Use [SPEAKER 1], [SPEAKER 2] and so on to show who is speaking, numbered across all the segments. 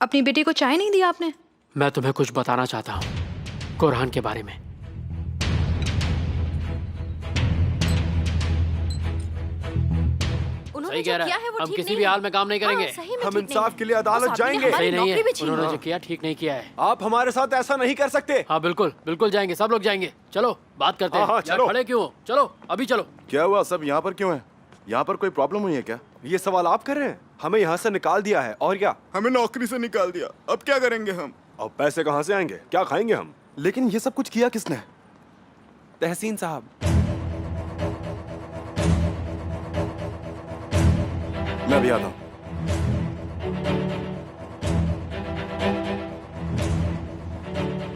[SPEAKER 1] अपनी बेटी को चाय नहीं दिया आपने?
[SPEAKER 2] मैं तुम्हें कुछ बताना चाहता हूँ कोरहान के बारे में। सही कह रहा है, हम किसी भी हाल में काम नहीं करेंगे।
[SPEAKER 3] हम इंसाफ के लिए अदालत जाएंगे।
[SPEAKER 2] सही नहीं है, उन्होंने जो किया ठीक नहीं किया है।
[SPEAKER 3] आप हमारे साथ ऐसा नहीं कर सकते।
[SPEAKER 2] हाँ बिल्कुल बिल्कुल जाएंगे, सब लोग जाएंगे। चलो बात करते हैं।
[SPEAKER 3] हाँ, चलो।
[SPEAKER 2] खड़े क्यों हो? चलो अभी चलो।
[SPEAKER 4] क्या हुआ? सब यहाँ पर क्यों है? यहाँ पर कोई प्रॉब्लम हुई है क्या?
[SPEAKER 3] ये सवाल आप कर रहे हैं? हमें यहाँ से निकाल दिया है और क्या?
[SPEAKER 5] हमें नौकरी से निकाल दिया, अब क्या करेंगे हम?
[SPEAKER 3] अब पैसे कहाँ से आएंगे? क्या खाएंगे हम?
[SPEAKER 4] लेकिन ये सब कुछ किया किसने?
[SPEAKER 3] तहसीन साहब।
[SPEAKER 4] मैं भी आता हूँ।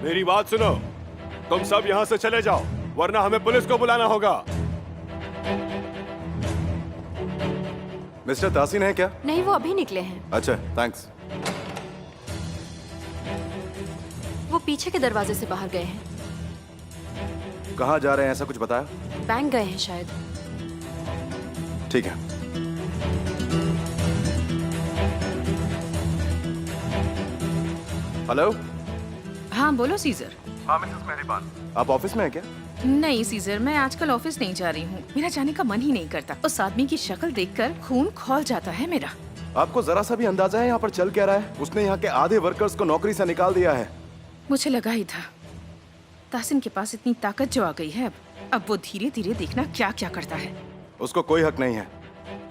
[SPEAKER 3] मेरी बात सुनो, तुम सब यहाँ से चले जाओ वरना हमें पुलिस को बुलाना होगा।
[SPEAKER 4] मिस्टर तासीन है क्या?
[SPEAKER 1] नहीं, वो अभी निकले हैं।
[SPEAKER 4] अच्छा, थैंक्स।
[SPEAKER 1] वो पीछे के दरवाजे से बाहर गए हैं।
[SPEAKER 4] कहाँ जा रहे हैं, ऐसा कुछ बताया?
[SPEAKER 1] बैंक गए हैं शायद।
[SPEAKER 4] ठीक है। हेलो।
[SPEAKER 6] हाँ बोलो सीजर।
[SPEAKER 4] हाँ मिसेस मेहरीबान, आप ऑफिस में हैं क्या?
[SPEAKER 6] नहीं सीजर, मैं आजकल ऑफिस नहीं जा रही हूँ। मेरा जाने का मन ही नहीं करता। उस आदमी की शक्ल देखकर खून खौल जाता है मेरा।
[SPEAKER 4] आपको जरा सा भी अंदाजा है यहाँ पर चल क्या रहा है? उसने यहाँ के आधे वर्कर्स को नौकरी से निकाल दिया है।
[SPEAKER 6] मुझे लगा ही था। तासिन के पास इतनी ताकत जो आ गई है, अब वो धीरे धीरे देखना क्या क्या करता है।
[SPEAKER 4] उसको कोई हक नहीं है,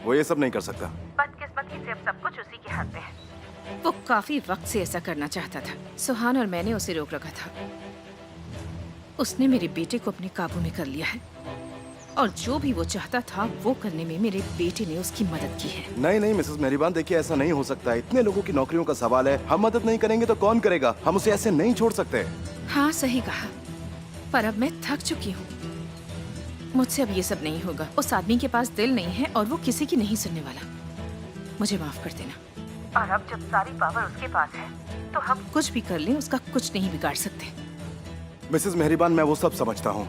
[SPEAKER 4] वो ये सब नहीं कर सकता।
[SPEAKER 6] बदकिस्मती से अब सब कुछ उसी के हाथ में है। वो काफी वक्त से ऐसा करना चाहता था। सुहान और मैंने उसे रोक रखा था। उसने मेरे बेटे को अपने काबू में कर लिया है और जो भी वो चाहता था वो करने में मेरे बेटे ने उसकी मदद की है।
[SPEAKER 4] नहीं नहीं मिसेस मेहरीबान, देखिए ऐसा नहीं हो सकता। इतने लोगों की नौकरियों का सवाल है, हम मदद नहीं करेंगे तो कौन करेगा? हम उसे ऐसे नहीं छोड़ सकते।
[SPEAKER 6] हाँ सही कहा, पर अब मैं थक चुकी हूँ। मुझसे अब ये सब नहीं होगा। उस आदमी के पास दिल नहीं है और वो किसी की नहीं सुनने वाला। मुझे माफ कर देना। और अब जब सारी पावर उसके पास है तो हम कुछ भी कर लें उसका कुछ नहीं बिगाड़ सकते।
[SPEAKER 4] मिसेस मेहरीबान, मैं वो सब समझता हूँ।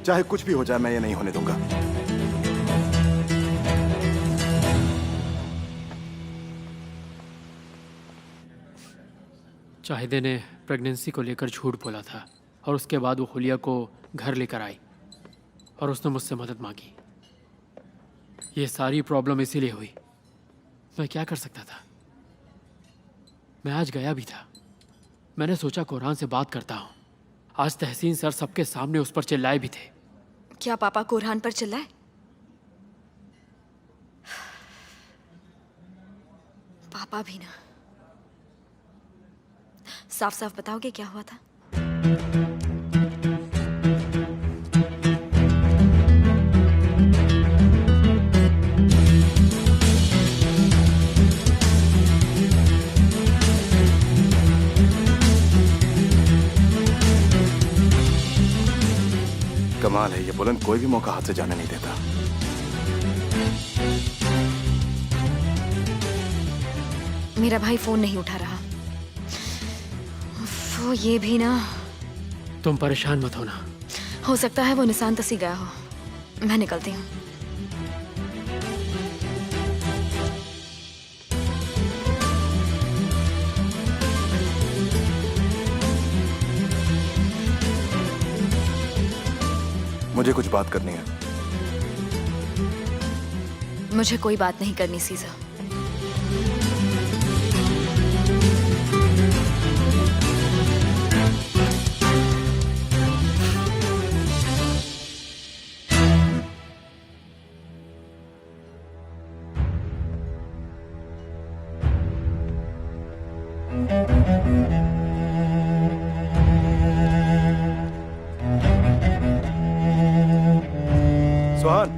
[SPEAKER 4] चाहे कुछ भी हो जाए, मैं ये नहीं होने दूंगा।
[SPEAKER 2] शाहिदे ने प्रेगनेंसी को लेकर झूठ बोला था और उसके बाद वो हुलिया को घर लेकर आई और उसने मुझसे मदद मांगी। ये सारी प्रॉब्लम इसीलिए हुई। मैं क्या कर सकता था? मैं आज गया भी था। मैंने सोचा कोरहान से बात करता हूँ। आज तहसीन सर सबके सामने उस पर चिल्लाए भी थे।
[SPEAKER 1] क्या पापा कोरहान पर चिल्लाए? पापा भी ना। साफ साफ बताओगे क्या हुआ था?
[SPEAKER 4] कमाल है, ये बुलंद कोई भी मौका हाथ से जाने नहीं देता।
[SPEAKER 1] मेरा भाई फोन नहीं उठा रहा। वो ये भी ना।
[SPEAKER 2] तुम परेशान मत होना।
[SPEAKER 1] हो सकता है वो निशान तसी गया हो। मैं निकलती हूँ।
[SPEAKER 4] मुझे कुछ बात करनी है।
[SPEAKER 1] मुझे कोई बात नहीं करनी सीजा।
[SPEAKER 4] सुहान,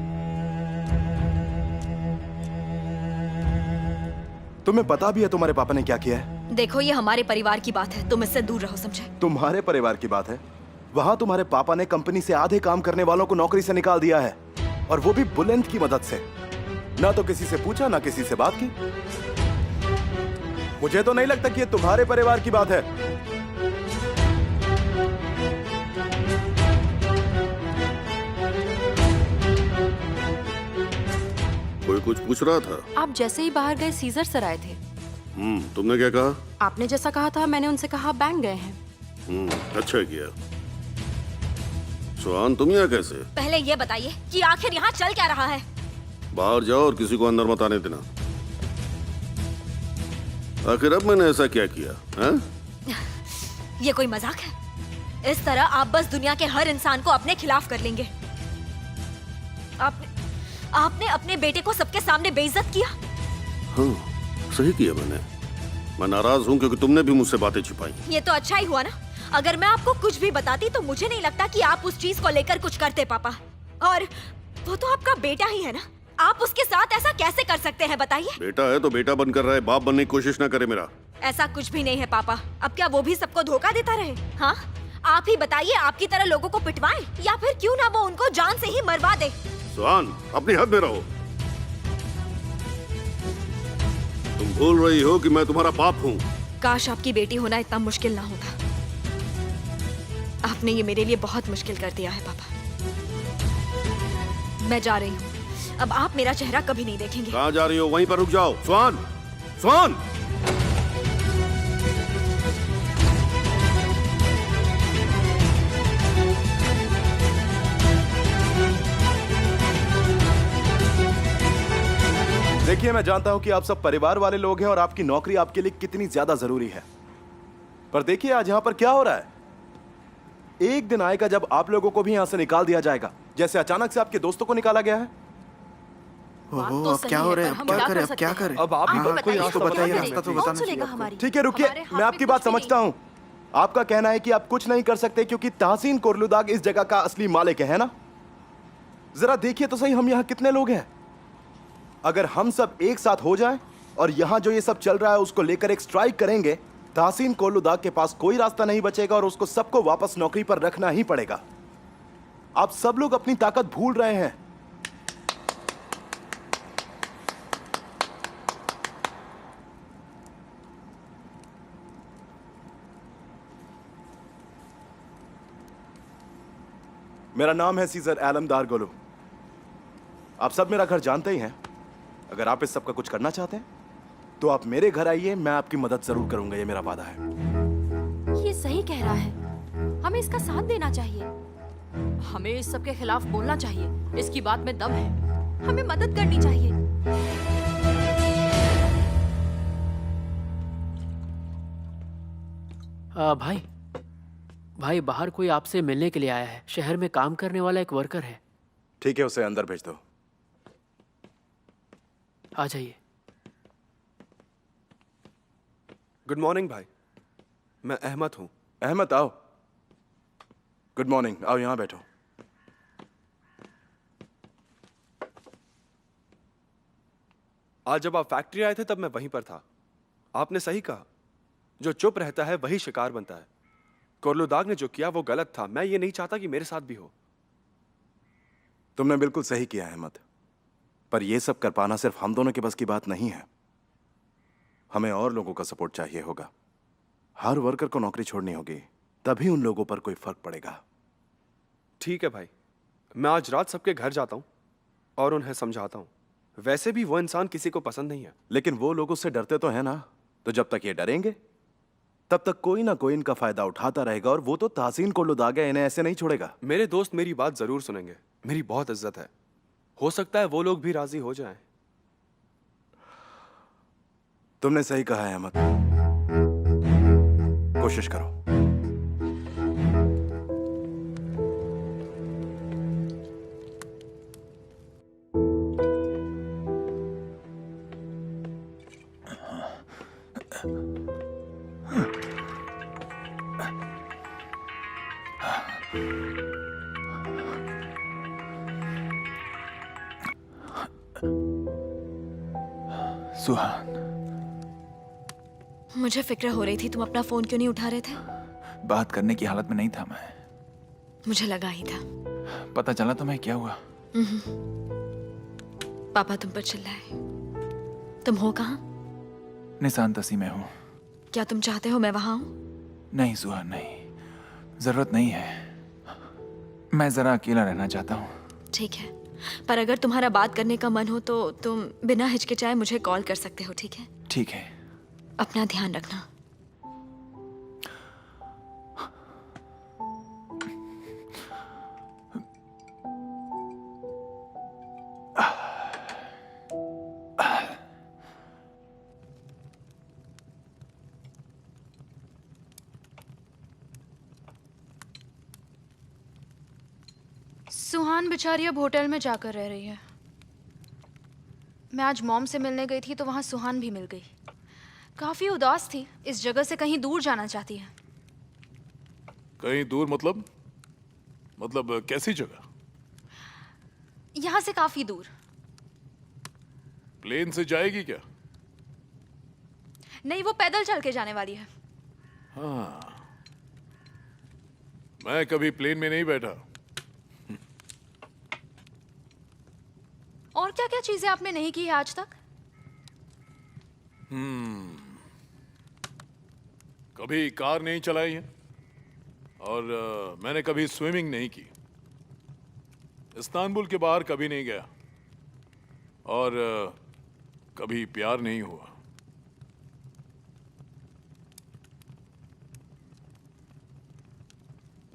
[SPEAKER 4] तुम्हें पता भी है तुम्हारे पापा ने क्या किया है?
[SPEAKER 1] देखो, ये हमारे परिवार की बात है। तुम इससे दूर रहो, समझे?
[SPEAKER 4] तुम्हारे परिवार की बात है? वहां तुम्हारे पापा ने कंपनी से आधे काम करने वालों को नौकरी से निकाल दिया है, और वो भी बुलंद की मदद से। ना तो किसी से पूछा, ना किसी से बात की। मुझे तो नहीं लगता कि ये तुम्हारे परिवार की बात है।
[SPEAKER 5] कोई कुछ पूछ रहा था?
[SPEAKER 1] आप जैसे ही बाहर गए सीजर सर आए थे।
[SPEAKER 7] तुमने क्या कहा?
[SPEAKER 8] आपने जैसा कहा था मैंने उनसे कहा बैंक गए हैं।
[SPEAKER 7] अच्छा किया। सुहान, तुम यहाँ कैसे?
[SPEAKER 1] पहले ये बताइए कि आखिर यहाँ चल क्या रहा है?
[SPEAKER 7] बाहर जाओ और किसी को अंदर मत आने देना। आखिर अब मैंने ऐसा क्या किया है?
[SPEAKER 1] ये कोई मजाक है? इस तरह आप बस दुनिया के हर इंसान को अपने खिलाफ कर लेंगे। आपने अपने बेटे को सबके सामने बेइज्जत किया।
[SPEAKER 7] हाँ, सही किया मैंने। मैं नाराज हूँ क्योंकि तुमने भी मुझसे बातें छिपाई।
[SPEAKER 1] ये तो अच्छा ही हुआ ना। अगर मैं आपको कुछ भी बताती तो मुझे नहीं लगता कि आप उस चीज को लेकर कुछ करते पापा। और वो तो आपका बेटा ही है ना, आप उसके साथ ऐसा कैसे कर सकते हैं बताइए?
[SPEAKER 7] बेटा है तो बेटा बनकर रहे, बाप बनने की कोशिश ना करे मेरा।
[SPEAKER 1] ऐसा कुछ भी नहीं है पापा। अब क्या वो भी सबको धोखा देता रहे? हाँ, आप ही बताइए, आपकी तरह लोगों को पिटवाएं या फिर क्यों ना वो उनको जान से ही मरवा दे।
[SPEAKER 7] सुहान, अपनी हद में रहो। तुम भूल रही हो कि मैं तुम्हारा बाप हूँ।
[SPEAKER 1] काश आपकी बेटी होना इतना मुश्किल ना होता। आपने ये मेरे लिए बहुत मुश्किल कर दिया है पापा। मैं जा रही हूँ। अब आप मेरा चेहरा कभी नहीं देखेंगे।
[SPEAKER 7] कहाँ जा रही हो? वहीं पर रुक जाओ। सुहान, सुहान!
[SPEAKER 4] देखिए, मैं जानता हूं कि आप सब परिवार वाले लोग हैं और आपकी नौकरी आपके लिए कितनी ज्यादा जरूरी है, पर देखिए आज यहां पर क्या हो रहा है। एक दिन आएगा जब आप लोगों को भी यहां से निकाल दिया जाएगा, जैसे अचानक से आपके दोस्तों को निकाला गया है।
[SPEAKER 8] ओहो, अब क्या हो रहा है? अब क्या करें? अब क्या करें?
[SPEAKER 3] अब आप ही कोई रास्ता बताइए।
[SPEAKER 8] रास्ता तो बताना चाहिए आपको।
[SPEAKER 4] ठीक है, रुकिए, मैं आपकी बात समझता हूं। आपका कहना है कि आप कुछ नहीं कर सकते क्योंकि तहसीन कोर्लुदाग इस जगह का असली मालिक है ना? जरा देखिए तो सही, हम यहाँ कितने लोग हैं। अगर हम सब एक साथ हो जाएं और यहाँ जो ये सब चल रहा है उसको लेकर एक स्ट्राइक करेंगे, तहसीन कोर्लुदाग के पास कोई रास्ता नहीं बचेगा और उसको सबको वापस नौकरी पर रखना ही पड़ेगा। आप सब लोग अपनी ताकत भूल रहे हैं। मेरा नाम है सीजर एलमदार गोलू। आप सब मेरा घर जानते ही हैं। अगर आप इस सब का कुछ करना चाहते हैं तो आप मेरे घर आइए, मैं आपकी मदद जरूर करूंगा, ये मेरा वादा है।
[SPEAKER 8] ये सही कह रहा है, हमें इसका साथ देना चाहिए। हमें इस सब के खिलाफ बोलना चाहिए। इसकी बात में दम है, हमें मदद करनी चाहिए।
[SPEAKER 2] भाई बाहर कोई आपसे मिलने के लिए आया है। शहर में काम करने वाला एक वर्कर है।
[SPEAKER 4] ठीक है, उसे अंदर भेज दो।
[SPEAKER 2] आ जाइए।
[SPEAKER 3] गुड मॉर्निंग भाई, मैं अहमद हूँ।
[SPEAKER 4] अहमद, आओ। गुड मॉर्निंग, आओ यहां बैठो।
[SPEAKER 3] आज जब आप फैक्ट्री आए थे तब मैं वहीं पर था। आपने सही कहा, जो चुप रहता है वही शिकार बनता है। कोर्लुदाग ने जो किया वो गलत था। मैं ये नहीं चाहता कि मेरे साथ भी हो।
[SPEAKER 4] तुमने बिल्कुल सही किया अहमद, पर यह सब कर पाना सिर्फ हम दोनों के बस की बात नहीं है। हमें और लोगों का सपोर्ट चाहिए होगा। हर वर्कर को नौकरी छोड़नी होगी, तभी उन लोगों पर कोई फर्क पड़ेगा।
[SPEAKER 3] ठीक है भाई, मैं आज रात सबके घर जाता हूँ और उन्हें समझाता हूँ। वैसे भी वो इंसान किसी को पसंद नहीं है।
[SPEAKER 4] लेकिन वो लोग उससे डरते तो है ना, तो जब तक ये डरेंगे तब तक कोई ना कोई इनका फायदा उठाता रहेगा, और वो तो तहसीन कोर्लुदाग है, इन्हें ऐसे नहीं छोड़ेगा।
[SPEAKER 3] मेरे दोस्त मेरी बात जरूर सुनेंगे। मेरी बहुत इज्जत है। हो सकता है वो लोग भी राजी हो जाएं।
[SPEAKER 4] तुमने सही कहा है अहमद, कोशिश करो।
[SPEAKER 5] सुहान,
[SPEAKER 1] मुझे फिक्र हो रही थी, तुम अपना फोन क्यों नहीं उठा रहे थे?
[SPEAKER 5] बात करने की हालत में नहीं था मैं।
[SPEAKER 1] मुझे लगा ही था।
[SPEAKER 5] पता चला तुम्हें क्या हुआ?
[SPEAKER 1] पापा तुम पर चिल्लाए। तुम हो कहाँ?
[SPEAKER 5] निशान तसी में हूँ।
[SPEAKER 1] क्या तुम चाहते हो मैं वहां हूँ?
[SPEAKER 5] नहीं सुहान, नहीं, जरूरत नहीं है। मैं जरा अकेला रहना चाहता हूँ।
[SPEAKER 1] ठीक है, पर अगर तुम्हारा बात करने का मन हो तो तुम बिना हिचकिचाए मुझे कॉल कर सकते हो, ठीक है?
[SPEAKER 5] ठीक है।
[SPEAKER 1] अपना ध्यान रखना।
[SPEAKER 8] सुहान बेचारी अब होटल में जाकर रह रही है। मैं आज मॉम से मिलने गई थी तो वहाँ सुहान भी मिल गई। काफी उदास थी, इस जगह से कहीं दूर जाना चाहती है।
[SPEAKER 9] कहीं दूर मतलब कैसी जगह?
[SPEAKER 8] यहाँ से काफी दूर।
[SPEAKER 9] प्लेन से जाएगी क्या?
[SPEAKER 8] नहीं, वो पैदल चल के जाने वाली है।
[SPEAKER 9] हाँ, मैं कभी प्लेन में नहीं बैठा।
[SPEAKER 8] और क्या क्या चीजें आपने नहीं की है आज तक?
[SPEAKER 9] कभी कार नहीं चलाई है और मैंने कभी स्विमिंग नहीं की। इस्तांबुल के बाहर कभी नहीं गया और कभी प्यार नहीं हुआ।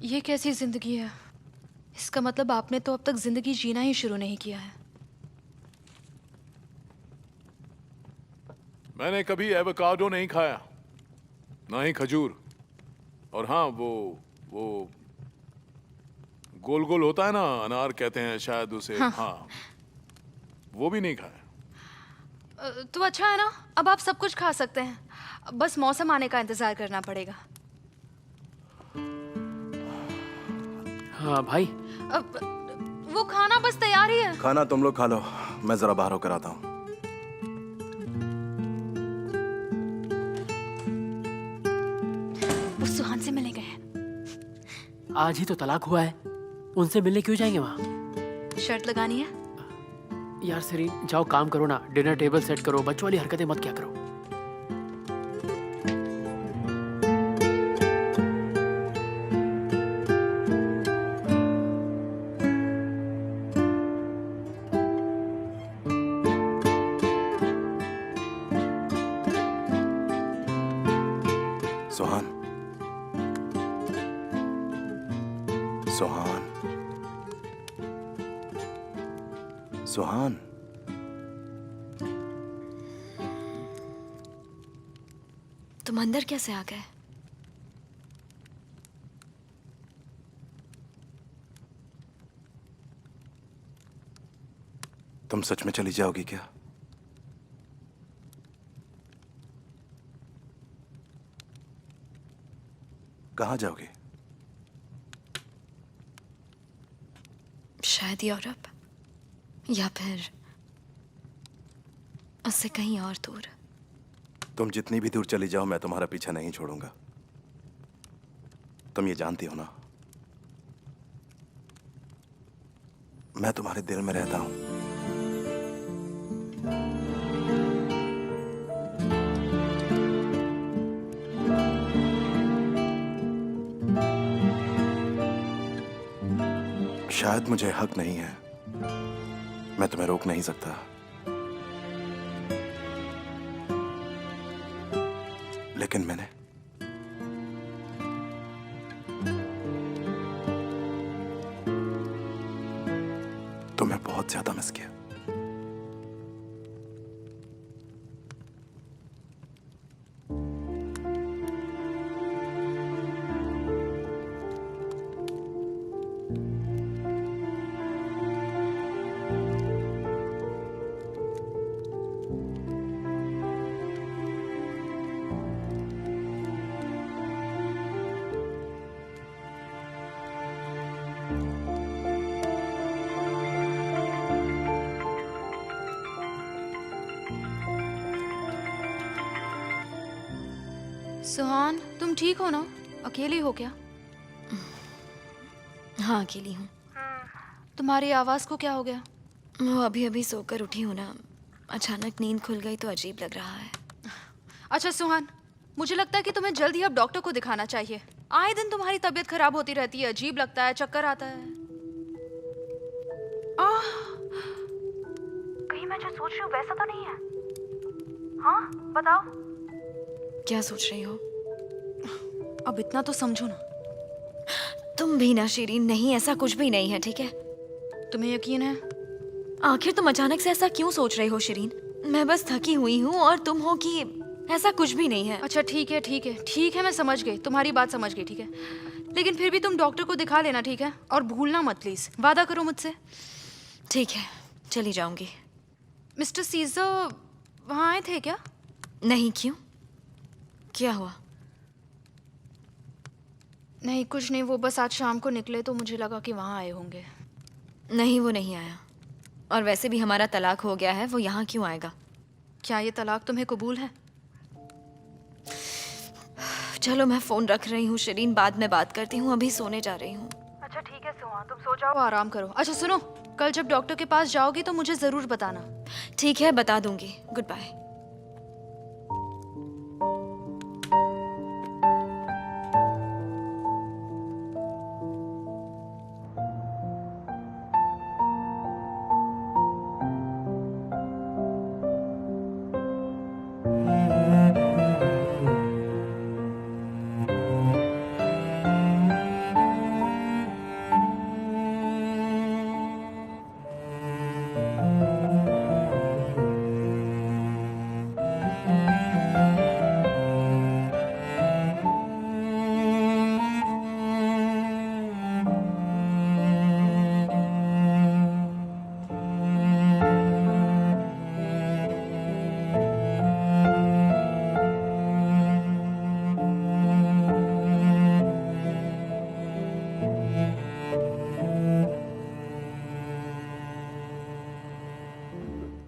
[SPEAKER 8] ये कैसी जिंदगी है? इसका मतलब आपने तो अब तक जिंदगी जीना ही शुरू नहीं किया है।
[SPEAKER 9] मैंने कभी एवोकाडो नहीं खाया, ना ही खजूर। और हाँ, वो गोल गोल होता है ना, अनार कहते हैं शायद उसे। हाँ, वो भी नहीं खाया।
[SPEAKER 8] तो अच्छा है ना, अब आप सब कुछ खा सकते हैं। बस मौसम आने का इंतजार करना पड़ेगा।
[SPEAKER 2] हाँ भाई,
[SPEAKER 8] अब वो खाना बस तैयार ही है।
[SPEAKER 4] खाना तुम लोग खा लो, मैं जरा बाहर होकर आता हूँ।
[SPEAKER 8] वो सुहान से मिलने गए हैं।
[SPEAKER 2] आज ही तो तलाक हुआ है, उनसे मिलने क्यों जाएंगे वहाँ?
[SPEAKER 8] शर्त लगानी है?
[SPEAKER 2] यार सरीन, जाओ काम करो ना, डिनर टेबल सेट करो, बच्चों वाली हरकतें मत क्या करो।
[SPEAKER 4] सोहान, सोहान, सोहान,
[SPEAKER 1] तुम अंदर कैसे आ गए?
[SPEAKER 4] तुम सच में चली जाओगी क्या? कहाँ जाओगे?
[SPEAKER 1] शायद यूरोप, या फिर उससे कहीं और दूर।
[SPEAKER 4] तुम जितनी भी दूर चली जाओ, मैं तुम्हारा पीछा नहीं छोड़ूंगा। तुम ये जानती हो ना, मैं तुम्हारे दिल में रहता हूं। शायद मुझे हक नहीं है, मैं तुम्हें रोक नहीं सकता, लेकिन मैंने तुम्हें बहुत ज्यादा मिस किया।
[SPEAKER 8] सुहान, तुम ठीक हो ना? अकेली हो क्या?
[SPEAKER 1] हाँ, अकेली हूँ।
[SPEAKER 8] तुम्हारी आवाज को क्या हो गया?
[SPEAKER 1] वो अभी अभी सोकर उठी हूँ ना, अचानक नींद खुल गई तो अजीब लग रहा है।
[SPEAKER 8] अच्छा सुहान, मुझे लगता है कि तुम्हें जल्द ही अब डॉक्टर को दिखाना चाहिए। आए दिन तुम्हारी तबीयत खराब होती रहती है, अजीब लगता है, चक्कर आता है। कहीं मैं जो सोच रही हूँ वैसा तो नहीं है? हाँ बताओ।
[SPEAKER 1] क्या सोच रही हो?
[SPEAKER 8] अब इतना तो समझो ना।
[SPEAKER 1] तुम भी ना शिरीन, नहीं ऐसा कुछ भी नहीं है, ठीक है?
[SPEAKER 8] तुम्हें यकीन है?
[SPEAKER 1] आखिर तुम अचानक से ऐसा क्यों सोच रही हो शिरीन? मैं बस थकी हुई हूँ और तुम हो कि ऐसा कुछ भी नहीं है।
[SPEAKER 8] अच्छा ठीक है ठीक है ठीक है, मैं समझ गई, तुम्हारी बात समझ गई, ठीक है। लेकिन फिर भी तुम डॉक्टर को दिखा लेना, ठीक है? और भूलना मत प्लीज, वादा करो मुझसे।
[SPEAKER 1] ठीक है, चली जाऊंगी।
[SPEAKER 8] मिस्टर सीजर वहाँ आए थे क्या?
[SPEAKER 1] नहीं, क्यों? क्या हुआ?
[SPEAKER 8] नहीं कुछ नहीं, वो बस आज शाम को निकले तो मुझे लगा कि वहाँ आए होंगे।
[SPEAKER 1] नहीं, वो नहीं आया। और वैसे भी हमारा तलाक हो गया है, वो यहाँ क्यों आएगा?
[SPEAKER 8] क्या ये तलाक तुम्हें कबूल है?
[SPEAKER 1] चलो मैं फोन रख रही हूँ शिरीन, बाद में बात करती हूँ, अभी सोने जा रही हूँ।
[SPEAKER 8] अच्छा ठीक है सुहा, तुम सो जाओ, आराम करो। अच्छा सुनो, कल जब डॉक्टर के पास जाओगी तो मुझे जरूर बताना।
[SPEAKER 1] ठीक है, बता दूंगी। Good bye.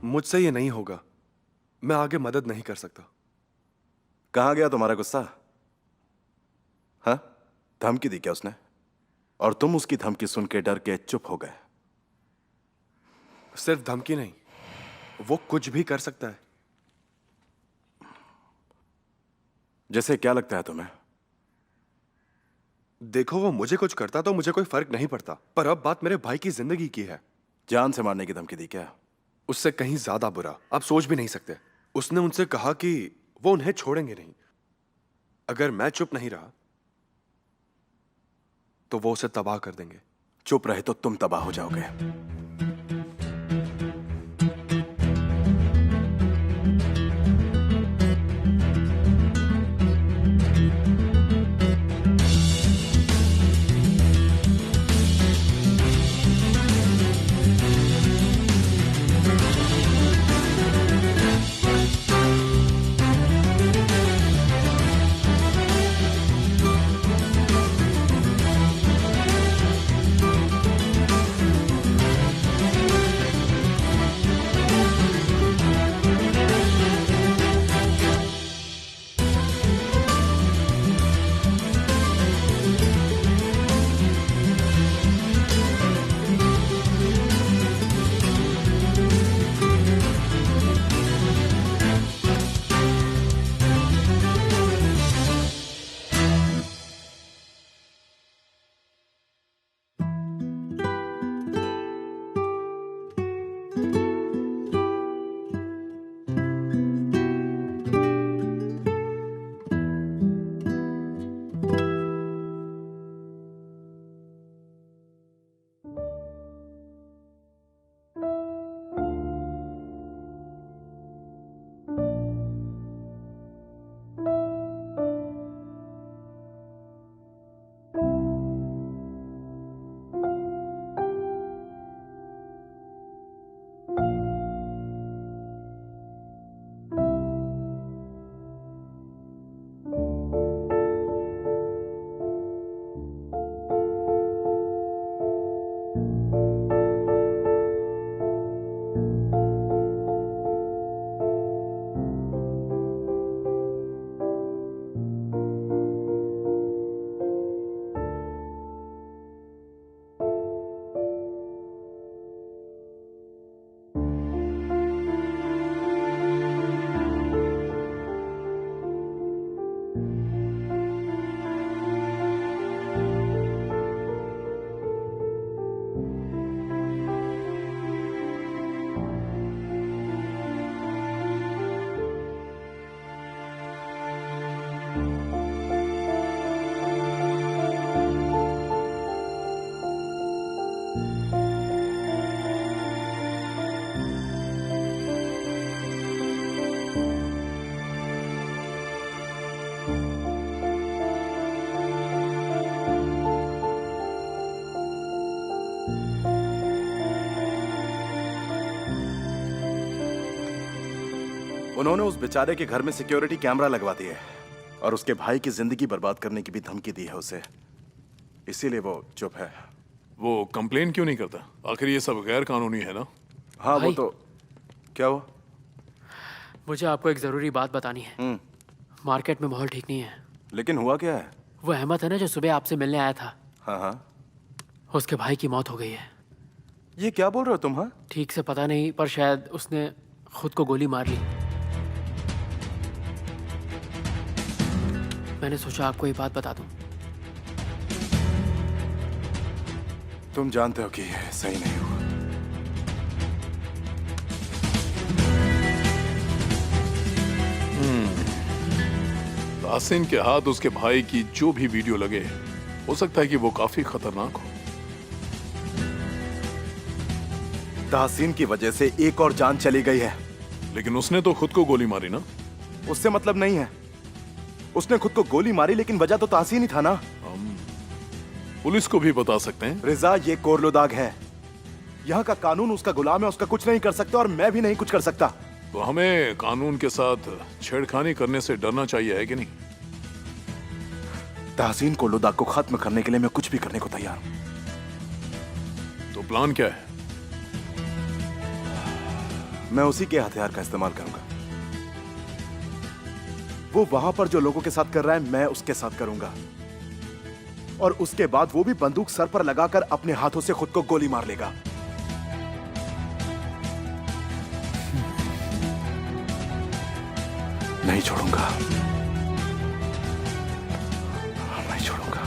[SPEAKER 3] मुझसे ये नहीं होगा। मैं आगे मदद नहीं कर सकता।
[SPEAKER 4] कहाँ गया तुम्हारा गुस्सा? हाँ, धमकी दी क्या उसने? और तुम उसकी धमकी सुन के डर के चुप हो गए?
[SPEAKER 3] सिर्फ धमकी नहीं, वो कुछ भी कर सकता है।
[SPEAKER 4] जैसे क्या लगता है तुम्हें?
[SPEAKER 3] देखो, वो मुझे कुछ करता तो मुझे कोई फर्क नहीं पड़ता, पर अब बात मेरे भाई की जिंदगी की है।
[SPEAKER 4] जान से मारने की धमकी दी क्या?
[SPEAKER 3] उससे कहीं ज्यादा बुरा आप सोच भी नहीं सकते। उसने उनसे कहा कि वो उन्हें छोड़ेंगे नहीं। अगर मैं चुप नहीं रहा तो वो उसे तबाह कर देंगे।
[SPEAKER 4] चुप रहे तो तुम तबाह हो जाओगे। उन्होंने उस बेचारे के घर में सिक्योरिटी कैमरा लगवा दिए और उसके भाई की जिंदगी बर्बाद करने की भी धमकी दी है उसे, इसीलिए वो चुप है।
[SPEAKER 9] वो कंप्लेन क्यों नहीं करता? आखिर ये सब गैर कानूनी है ना?
[SPEAKER 4] हाँ वो
[SPEAKER 2] भाई।
[SPEAKER 4] तो क्या हुआ?
[SPEAKER 2] मुझे आपको एक ज़रूरी बात बतानी है। मार्केट में माहौल ठीक नहीं है।
[SPEAKER 4] लेकिन हुआ क्या है?
[SPEAKER 2] वो अहमद है ना जो सुबह आपसे मिलने आया था,
[SPEAKER 4] हाँ हाँ,
[SPEAKER 2] उसके भाई की मौत हो गई है।
[SPEAKER 4] ये क्या बोल रहे हो तुम? हाँ,
[SPEAKER 2] ठीक से पता नहीं, पर शायद उसने खुद को गोली मार ली। मैंने सोचा आपको ये बात बता दूं।
[SPEAKER 4] तुम जानते हो कि ये सही नहीं हुआ।
[SPEAKER 9] ताहसीन के हाथ उसके भाई की जो भी वीडियो लगे, हो सकता है कि वो काफी खतरनाक हो।
[SPEAKER 4] ताहसीन की वजह से एक और जान चली गई है।
[SPEAKER 9] लेकिन उसने तो खुद को गोली मारी ना?
[SPEAKER 4] उससे मतलब नहीं है। उसने खुद को गोली मारी, लेकिन वजह तो ताहसीन ही था ना।
[SPEAKER 9] पुलिस को भी बता सकते हैं।
[SPEAKER 4] रिजा, ये कोरलुदाग है। यहाँ का कानून उसका गुलाम है, उसका कुछ नहीं कर सकते और मैं भी नहीं कुछ कर सकता।
[SPEAKER 9] तो हमें कानून के साथ छेड़खानी करने से डरना चाहिए, है कि नहीं?
[SPEAKER 4] ताहसीन कोरलुदाग को खत्म करने के लिए मैं कुछ भी करने को तैयार हूं।
[SPEAKER 9] तो प्लान क्या है?
[SPEAKER 4] मैं उसी के हथियार का इस्तेमाल करूंगा। वो वहां पर जो लोगों के साथ कर रहा है, मैं उसके साथ करूंगा। और उसके बाद वो भी बंदूक सर पर लगाकर अपने हाथों से खुद को गोली मार लेगा। नहीं छोड़ूंगा, नहीं छोड़ूंगा।